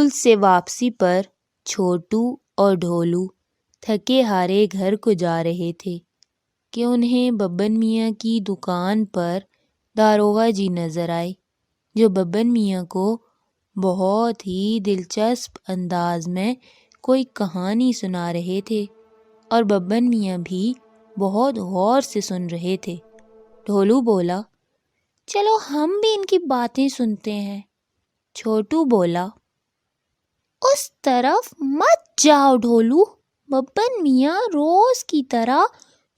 School سے واپسی پر چھوٹو اور ڈھولو تھکے ہارے گھر کو جا رہے تھے کہ انہیں ببن میاں کی دکان پر داروغہ جی نظر آئے، جو ببن میاں کو بہت ہی دلچسپ انداز میں کوئی کہانی سنا رہے تھے، اور ببن میاں بھی بہت غور سے سن رہے تھے۔ ڈھولو بولا، چلو ہم بھی ان کی باتیں سنتے ہیں۔ چھوٹو بولا، اس طرف مت جاؤ ڈھولو، ببن میاں روز کی طرح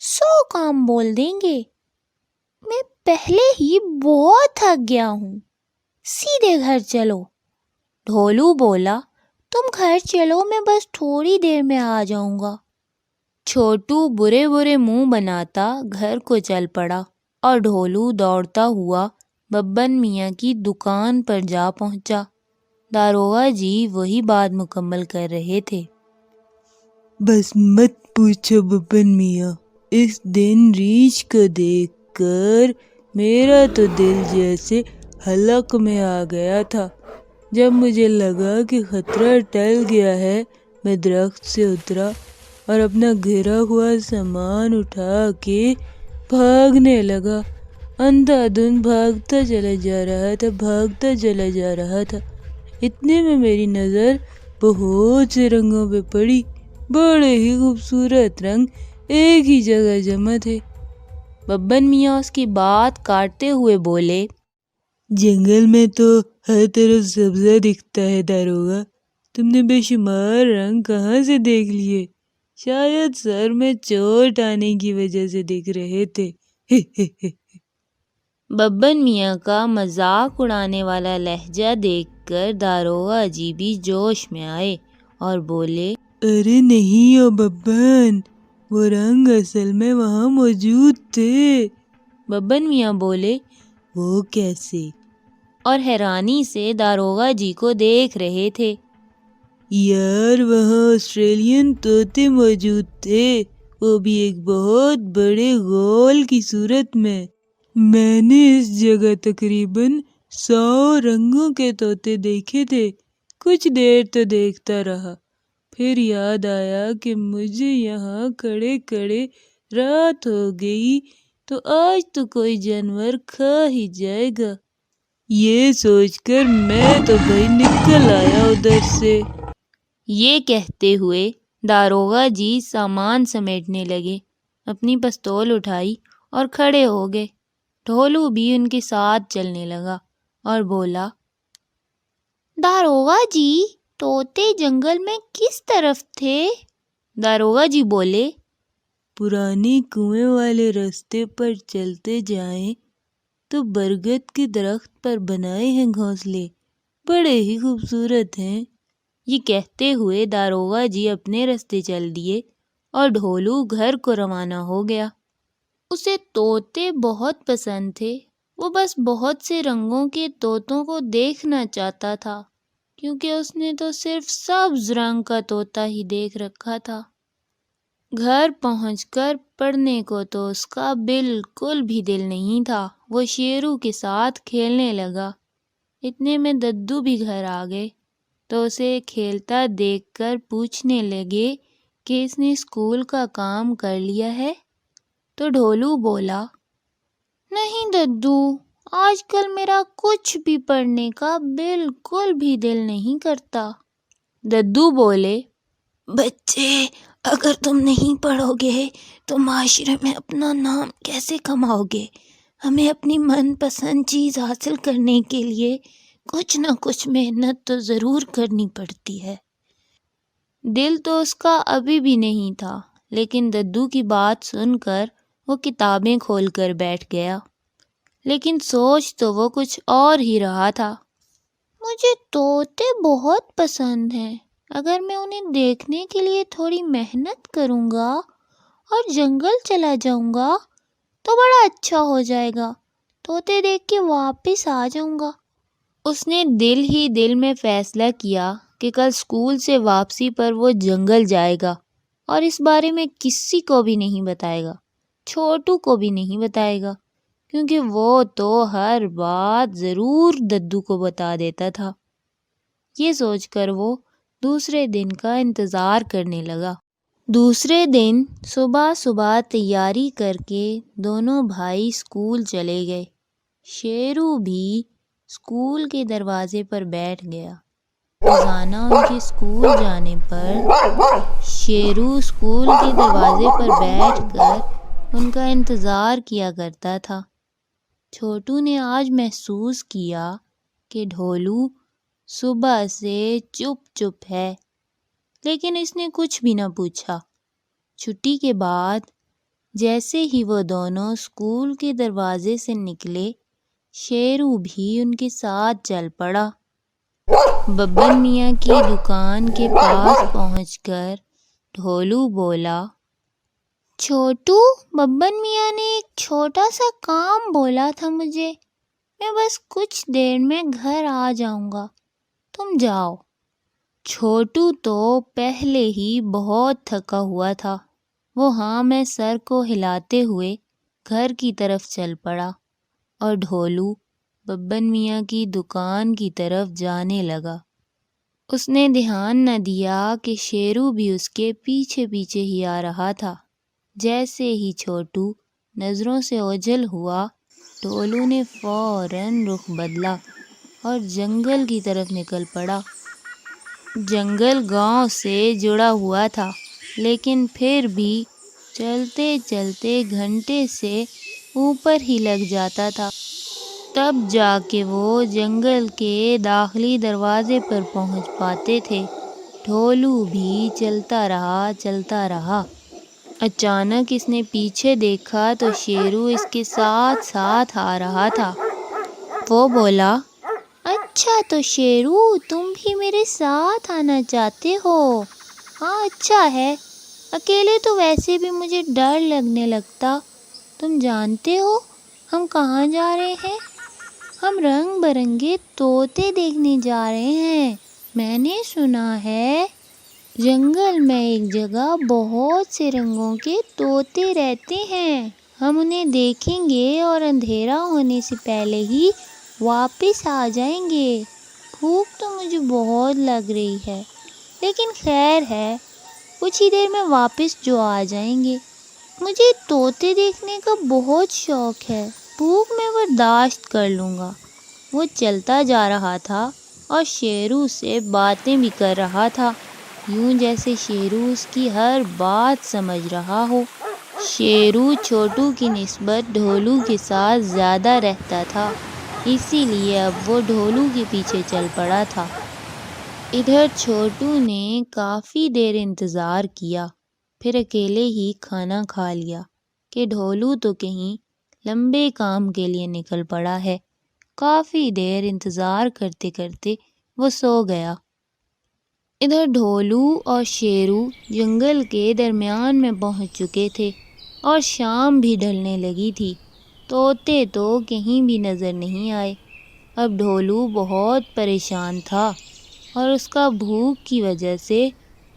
100 کام بول دیں گے، میں پہلے ہی بہت تھک گیا ہوں، سیدھے گھر چلو۔ ڈھولو بولا، تم گھر چلو، میں بس تھوڑی دیر میں آ جاؤں گا۔ چھوٹو برے برے منہ بناتا گھر کو چل پڑا، اور ڈھولو دوڑتا ہوا ببن میاں کی دکان پر جا پہنچا۔ داروغہ جی وہی بات مکمل کر رہے تھے۔ بس مت پوچھو ببن میاں، اس دن ریچھ کو دیکھ کر میرا تو دل جیسے حلق میں آ گیا تھا۔ جب مجھے لگا کہ خطرہ ٹل گیا ہے، میں درخت سے اترا اور اپنا گھرا ہوا سامان اٹھا کے بھاگنے لگا۔ اندھا دھند بھاگتا چلا جا رہا تھا۔ اتنے میں میری نظر بہت سے رنگوں پہ پڑی، بڑے ہی خوبصورت رنگ ایک ہی جگہ جمع تھے۔ ببن میاں اس کی بات کاٹتے ہوئے بولے، جنگل میں تو ہر طرف سبزہ دکھتا ہے داروغہ، تم نے بے شمار رنگ کہاں سے دیکھ لیے؟ شاید سر میں چوٹ آنے کی وجہ سے دکھ رہے تھے۔ ببن میاں کا مذاق اڑانے والا لہجہ دیکھ کر داروغہ جی بھی جوش میں آئے اور بولے، ارے نہیں او ببن، وہ رنگ اصل میں وہاں موجود تھے۔ ببن میاں بولے، وہ کیسے؟ اور حیرانی سے داروغہ جی کو دیکھ رہے تھے۔ یار وہاں آسٹریلین طوطے موجود تھے، وہ بھی ایک بہت بڑے غول کی صورت میں۔ میں نے اس جگہ تقریباً 100 رنگوں کے طوطے دیکھے تھے۔ کچھ دیر تو دیکھتا رہا، پھر یاد آیا کہ مجھے یہاں کھڑے کھڑے رات ہو گئی تو آج تو کوئی جانور کھا ہی جائے گا۔ یہ سوچ کر میں تو بھائی نکل آیا ادھر سے۔ یہ کہتے ہوئے داروغہ جی سامان سمیٹنے لگے، اپنی پستول اٹھائی اور کھڑے ہو گئے۔ ڈھولو بھی ان کے ساتھ چلنے لگا اور بولا، داروغہ جی طوطے جنگل میں کس طرف تھے؟ داروغہ جی بولے، پرانے کنویں والے راستے پر چلتے جائیں تو برگد کے درخت پر بنائے ہیں گھونسلے، بڑے ہی خوبصورت ہیں۔ یہ کہتے ہوئے داروغہ جی اپنے راستے چل دیے اور ڈھولو گھر کو روانہ ہو گیا۔ اسے طوطے بہت پسند تھے، وہ بس بہت سے رنگوں کے طوطوں کو دیکھنا چاہتا تھا، کیونکہ اس نے تو صرف سبز رنگ کا طوطا ہی دیکھ رکھا تھا۔ گھر پہنچ کر پڑھنے کو تو اس کا بالکل بھی دل نہیں تھا۔ وہ شیرو کے ساتھ کھیلنے لگا۔ اتنے میں ددو بھی گھر آ گئے تو اسے کھیلتا دیکھ کر پوچھنے لگے کہ اس نے اسکول کا کام کر لیا ہے؟ تو ڈھولو بولا، نہیں ددو، آج کل میرا کچھ بھی پڑھنے کا بالکل بھی دل نہیں کرتا۔ ددو بولے، بچے، اگر تم نہیں پڑھو گے تو معاشرے میں اپنا نام کیسے کماؤ گے؟ ہمیں اپنی من پسند چیز حاصل کرنے کے لیے کچھ نہ کچھ محنت تو ضرور کرنی پڑتی ہے۔ دل تو اس کا ابھی بھی نہیں تھا، لیکن ددو کی بات سن کر وہ کتابیں کھول کر بیٹھ گیا، لیکن سوچ تو وہ کچھ اور ہی رہا تھا۔ مجھے طوطے بہت پسند ہیں، اگر میں انہیں دیکھنے کے لیے تھوڑی محنت کروں گا اور جنگل چلا جاؤں گا تو بڑا اچھا ہو جائے گا، طوطے دیکھ کے واپس آ جاؤں گا۔ اس نے دل ہی دل میں فیصلہ کیا کہ کل اسکول سے واپسی پر وہ جنگل جائے گا اور اس بارے میں کسی کو بھی نہیں بتائے گا، چھوٹو کو بھی نہیں بتائے گا، کیونکہ وہ تو ہر بات ضرور ددو کو بتا دیتا تھا۔ یہ سوچ کر وہ دوسرے دن کا انتظار کرنے لگا۔ دوسرے دن صبح صبح تیاری کر کے دونوں بھائی اسکول چلے گئے۔ شیرو بھی اسکول کے دروازے پر بیٹھ گیا۔ روزانہ ان کے اسکول جانے پر شیرو اسکول کے دروازے پر بیٹھ کر ان کا انتظار کیا کرتا تھا۔ چھوٹو نے آج محسوس کیا کہ ڈھولو صبح سے چپ چپ ہے، لیکن اس نے کچھ بھی نہ پوچھا۔ چھٹی کے بعد جیسے ہی وہ دونوں اسکول کے دروازے سے نکلے، شیرو بھی ان کے ساتھ چل پڑا۔ ببن میاں کی دکان کے پاس پہنچ کر ڈھولو بولا، چھوٹو، ببن میاں نے ایک چھوٹا سا کام بولا تھا مجھے، میں بس کچھ دیر میں گھر آ جاؤں گا، تم جاؤ۔ چھوٹو تو پہلے ہی بہت تھکا ہوا تھا۔ وہ ہاں میں سر کو ہلاتے ہوئے گھر کی طرف چل پڑا اور ڈھولو ببن میاں کی دکان کی طرف جانے لگا۔ اس نے دھیان نہ دیا کہ شیرو بھی اس کے پیچھے پیچھے ہی آ رہا تھا۔ جیسے ہی چھوٹو نظروں سے اوجھل ہوا، ڈھولو نے فوراً رخ بدلا اور جنگل کی طرف نکل پڑا۔ جنگل گاؤں سے جڑا ہوا تھا، لیکن پھر بھی چلتے چلتے گھنٹے سے اوپر ہی لگ جاتا تھا۔ تب جا کے وہ جنگل کے داخلی دروازے پر پہنچ پاتے تھے۔ ڈھولو بھی چلتا رہا۔ اچانک اس نے پیچھے دیکھا تو شیرو اس کے ساتھ ساتھ آ رہا تھا۔ وہ بولا، اچھا تو شیرو، تم بھی میرے ساتھ آنا چاہتے ہو؟ ہاں اچھا ہے، اکیلے تو ویسے بھی مجھے ڈر لگنے لگتا۔ تم جانتے ہو ہم کہاں جا رہے ہیں؟ ہم رنگ برنگے طوطے دیکھنے جا رہے ہیں۔ میں نے سنا ہے جنگل میں ایک جگہ بہت سے رنگوں کے طوطے رہتے ہیں۔ ہم انہیں دیکھیں گے اور اندھیرا ہونے سے پہلے ہی واپس آ جائیں گے۔ بھوک تو مجھے بہت لگ رہی ہے، لیکن خیر ہے، کچھ ہی دیر میں واپس جو آ جائیں گے۔ مجھے طوطے دیکھنے کا بہت شوق ہے، بھوک میں برداشت کر لوں گا۔ وہ چلتا جا رہا تھا اور شیرو سے باتیں بھی کر رہا تھا، یوں جیسے شیرو اس کی ہر بات سمجھ رہا ہو۔ شیرو چھوٹو کی نسبت ڈھولو کے ساتھ زیادہ رہتا تھا، اسی لیے اب وہ ڈھولو کے پیچھے چل پڑا تھا۔ ادھر چھوٹو نے کافی دیر انتظار کیا، پھر اکیلے ہی کھانا کھا لیا کہ ڈھولو تو کہیں لمبے کام کے لیے نکل پڑا ہے۔ کافی دیر انتظار کرتے کرتے وہ سو گیا۔ ادھر ڈھولو اور شیرو جنگل کے درمیان میں پہنچ چکے تھے اور شام بھی ڈھلنے لگی تھی۔ طوطے تو کہیں بھی نظر نہیں آئے۔ اب ڈھولو بہت پریشان تھا اور اس کا بھوک کی وجہ سے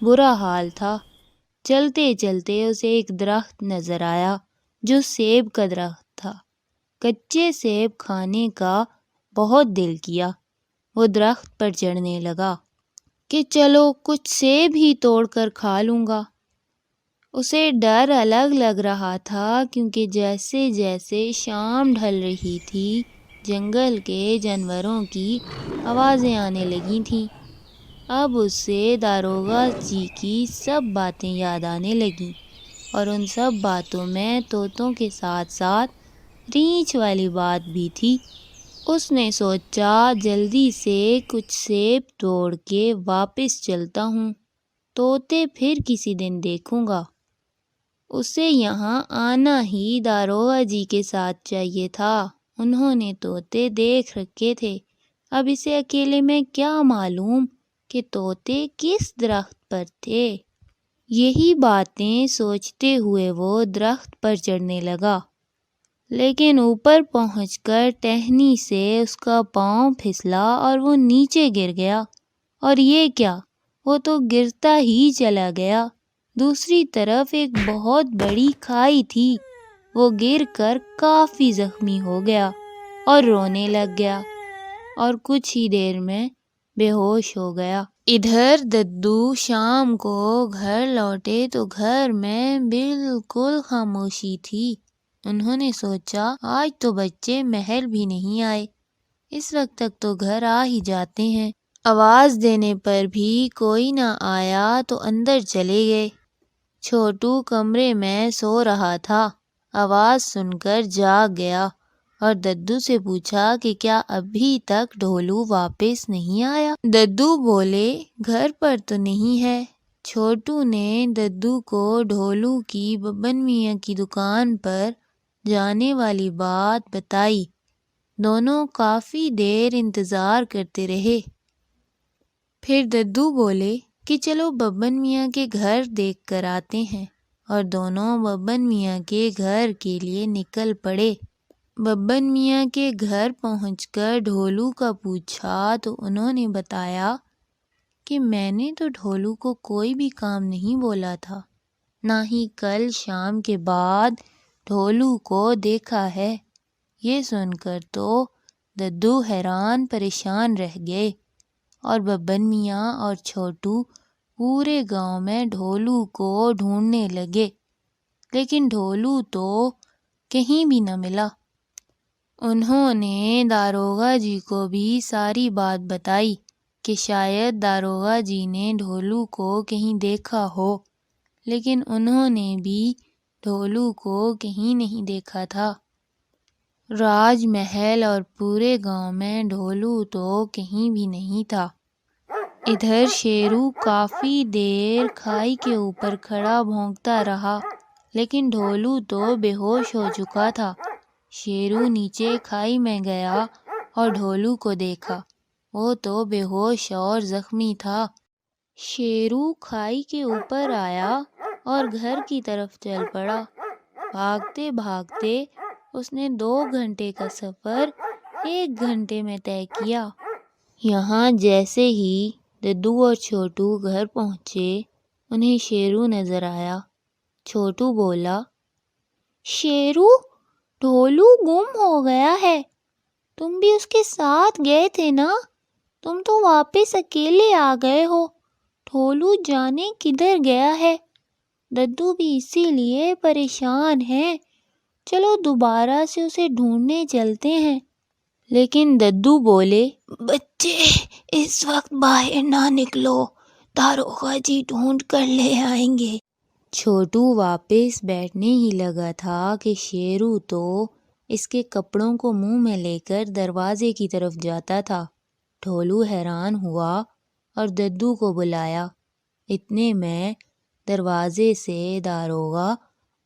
برا حال تھا۔ چلتے چلتے اسے ایک درخت نظر آیا جو سیب کا درخت تھا۔ کچے سیب کھانے کا بہت دل کیا۔ وہ درخت پر چڑھنے لگا کہ چلو کچھ سیب ہی توڑ کر کھا لوں گا۔ اسے ڈر الگ لگ رہا تھا، کیونکہ جیسے جیسے شام ڈھل رہی تھی جنگل کے جانوروں کی آوازیں آنے لگی تھیں۔ اب اسے داروغہ جی کی سب باتیں یاد آنے لگیں، اور ان سب باتوں میں طوطوں کے ساتھ ساتھ ریچھ والی بات بھی تھی۔ اس نے سوچا جلدی سے کچھ سیب توڑ کے واپس چلتا ہوں، طوطے پھر کسی دن دیکھوں گا۔ اسے یہاں آنا ہی داروغہ جی کے ساتھ چاہیے تھا، انہوں نے طوطے دیکھ رکھے تھے۔ اب اسے اکیلے میں کیا معلوم کہ طوطے کس درخت پر تھے۔ یہی باتیں سوچتے ہوئے وہ درخت پر چڑھنے لگا، لیکن اوپر پہنچ کر ٹہنی سے اس کا پاؤں پھسلا اور وہ نیچے گر گیا۔ اور یہ کیا، وہ تو گرتا ہی چلا گیا۔ دوسری طرف ایک بہت بڑی کھائی تھی۔ وہ گر کر کافی زخمی ہو گیا اور رونے لگ گیا، اور کچھ ہی دیر میں بے ہوش ہو گیا۔ ادھر ددو شام کو گھر لوٹے تو گھر میں بالکل خاموشی تھی۔ انہوں نے سوچا آج تو بچے محل بھی نہیں آئے، اس وقت تک تو گھر آ ہی جاتے ہیں۔ آواز دینے پر بھی کوئی نہ آیا تو اندر چلے گئے۔ چھوٹو کمرے میں سو رہا تھا، آواز سن کر جاگ گیا اور ددو سے پوچھا کہ کیا ابھی تک ڈھولو واپس نہیں آیا؟ ددو بولے گھر پر تو نہیں ہے۔ چھوٹو نے ددو کو ڈھولو کی ببن میاں کی دکان پر جانے والی بات بتائی۔ دونوں کافی دیر انتظار کرتے رہے۔ پھر ددو بولے کہ چلو ببن میاں کے گھر دیکھ کر آتے ہیں، اور دونوں ببن میاں کے گھر کے لیے نکل پڑے۔ ببن میاں کے گھر پہنچ کر ڈھولو کا پوچھا تو انہوں نے بتایا کہ میں نے تو ڈھولو کو کوئی بھی کام نہیں بولا تھا، نہ ہی کل شام کے بعد ڈھولو کو دیکھا ہے۔ یہ سن کر تو ددو حیران پریشان رہ گئے، اور ببن میاں اور چھوٹو پورے گاؤں میں ڈھولو کو ڈھونڈنے لگے، لیکن ڈھولو تو کہیں بھی نہ ملا۔ انہوں نے داروغہ جی کو بھی ساری بات بتائی کہ شاید داروغہ جی نے ڈھولو کو کہیں دیکھا ہو، لیکن انہوں نے بھی ڈھولو کو کہیں نہیں دیکھا تھا۔ راج محل اور پورے گاؤں میں ڈھولو تو کہیں بھی نہیں تھا۔ ادھر شیرو کافی دیر کھائی کے اوپر کھڑا بھونکتا رہا، لیکن ڈھولو تو بے ہوش ہو چکا تھا۔ شیرو نیچے کھائی میں گیا اور ڈھولو کو دیکھا، وہ تو بے ہوش اور زخمی تھا۔ شیرو کھائی کے اوپر آیا اور گھر کی طرف چل پڑا۔ بھاگتے بھاگتے اس نے 2 گھنٹے کا سفر 1 گھنٹے میں طے کیا۔ یہاں جیسے ہی ددو اور چھوٹو گھر پہنچے، انہیں شیرو نظر آیا۔ چھوٹو بولا، شیرو، ڈھولو گم ہو گیا ہے، تم بھی اس کے ساتھ گئے تھے نا؟ تم تو واپس اکیلے آ گئے ہو، ڈھولو جانے کدھر گیا ہے؟ ددو بھی اسی لیے پریشان ہے، چلو دوبارہ سے اسے ڈھونڈنے چلتے ہیں۔ لیکن ددو بولے، بچے اس وقت باہر نہ نکلو، داروغہ جی ڈھونڈ کر لے آئیں گے۔ چھوٹو واپس بیٹھنے ہی لگا تھا کہ شیرو تو اس کے کپڑوں کو منہ میں لے کر دروازے کی طرف جاتا تھا۔ ڈھولو حیران ہوا اور ددو کو بلایا۔ اتنے میں دروازے سے داروغہ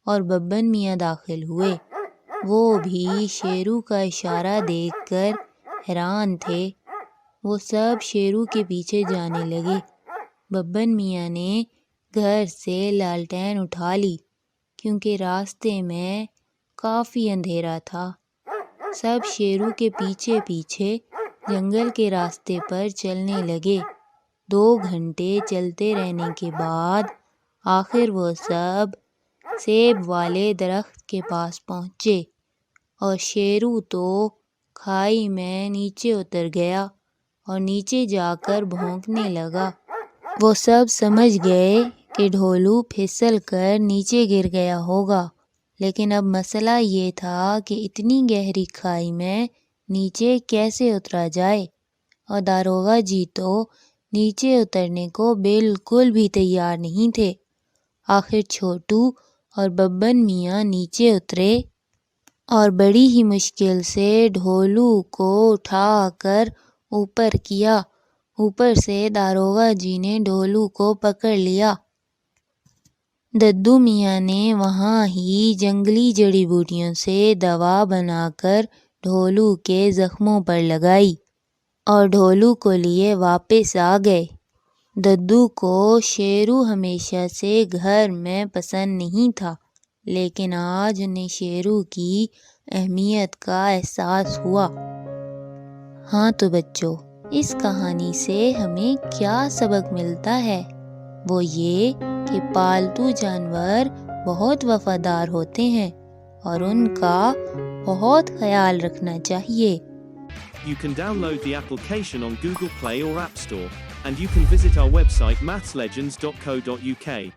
اور ببن میاں داخل ہوئے۔ وہ بھی شیرو کا اشارہ دیکھ کر حیران تھے۔ وہ سب شیرو کے پیچھے جانے لگے۔ ببن میاں نے گھر سے لالٹین اٹھا لی، کیونکہ راستے میں کافی اندھیرا تھا۔ سب شیرو کے پیچھے پیچھے جنگل کے راستے پر چلنے لگے۔ 2 گھنٹے چلتے رہنے کے بعد آخر وہ سب سیب والے درخت کے پاس پہنچے، اور شیرو تو کھائی میں نیچے اتر گیا اور نیچے جا کر بھونکنے لگا۔ وہ سب سمجھ گئے کہ ڈھولو پھسل کر نیچے گر گیا ہوگا، لیکن اب مسئلہ یہ تھا کہ اتنی گہری کھائی میں نیچے کیسے اترا جائے، اور داروغہ جی تو نیچے اترنے کو بالکل بھی تیار نہیں تھے۔ آخر چھوٹو اور ببن میاں نیچے اترے اور بڑی ہی مشکل سے ڈھولو کو اٹھا کر اوپر کیا۔ اوپر سے داروغہ جی نے ڈھولو کو پکڑ لیا۔ ددو میاں نے وہاں ہی جنگلی جڑی بوٹیوں سے دوا بنا کر ڈھولو کے زخموں پر لگائی اور ڈھولو کو لیے واپس آ گئے۔ ددو کو شیرو ہمیشہ سے گھر میں پسند نہیں تھا، لیکن آج انہیں شیرو کی اہمیت کا احساس ہوا۔ ہاں تو بچوں، اس کہانی سے ہمیں کیا سبق ملتا ہے؟ وہ یہ کہ پالتو جانور بہت وفادار ہوتے ہیں اور ان کا بہت خیال رکھنا چاہیے۔ You can download the application on Google Play or App Store, and you can visit our website mathslegends.co.uk.